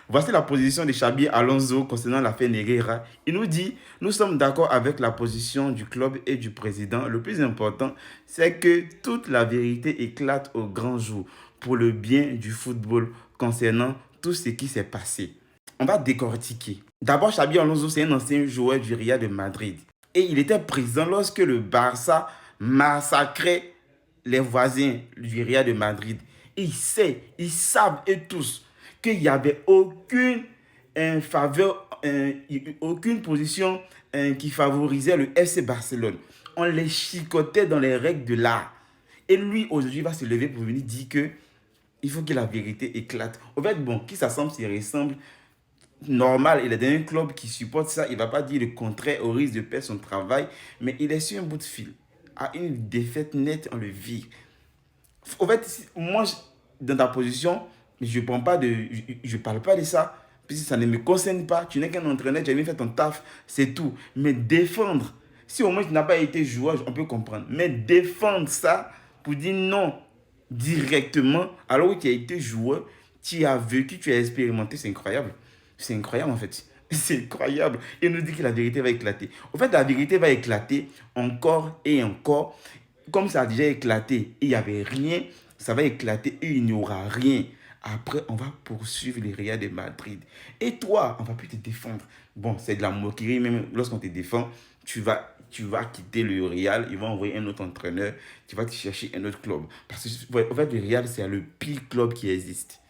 Voici la position de Xabi Alonso concernant l'affaire Negreira. Il nous dit, nous sommes d'accord avec la position du club et du président. Le plus important, c'est que toute la vérité éclate au grand jour pour le bien du football concernant tout ce qui s'est passé. On va décortiquer. D'abord, Xabi Alonso, c'est un ancien joueur du Real de Madrid. Et il était présent lorsque le Barça massacrait les voisins du Real de Madrid. Et ils savent et tous qu'il n'y avait aucune faveur, aucune position qui favorisait le FC Barcelone. On les chicotait dans les règles de l'art. Et lui, aujourd'hui, va se lever pour venir dire que il faut que la vérité éclate. Au fait, bon, qui s'assemble, s'y ressemble. Normal, il est dans un club qui supporte ça. Il ne va pas dire le contraire au risque de perdre son travail. Mais il est sur un bout de fil. À une défaite nette, on le vit. Au fait, moi, dans ta position, je ne parle pas de ça, puisque ça ne me concerne pas. Tu n'es qu'un entraîneur, tu as bien fait ton taf, c'est tout. Mais défendre, si au moins tu n'as pas été joueur, on peut comprendre. Mais défendre ça pour dire non directement, alors que tu as été joueur, tu as vécu, tu as expérimenté, c'est incroyable. C'est incroyable en fait. C'est incroyable. Il nous dit que la vérité va éclater. En fait, la vérité va éclater encore et encore. Comme ça a déjà éclaté et il n'y avait rien, ça va éclater et il n'y aura rien. Après, on va poursuivre les Real de Madrid. Et toi, on ne va plus te défendre. Bon, c'est de la moquerie, même lorsqu'on te défend, tu vas quitter le Real, ils vont envoyer un autre entraîneur, tu vas te chercher un autre club. Parce que, en fait, le Real, c'est le pire club qui existe.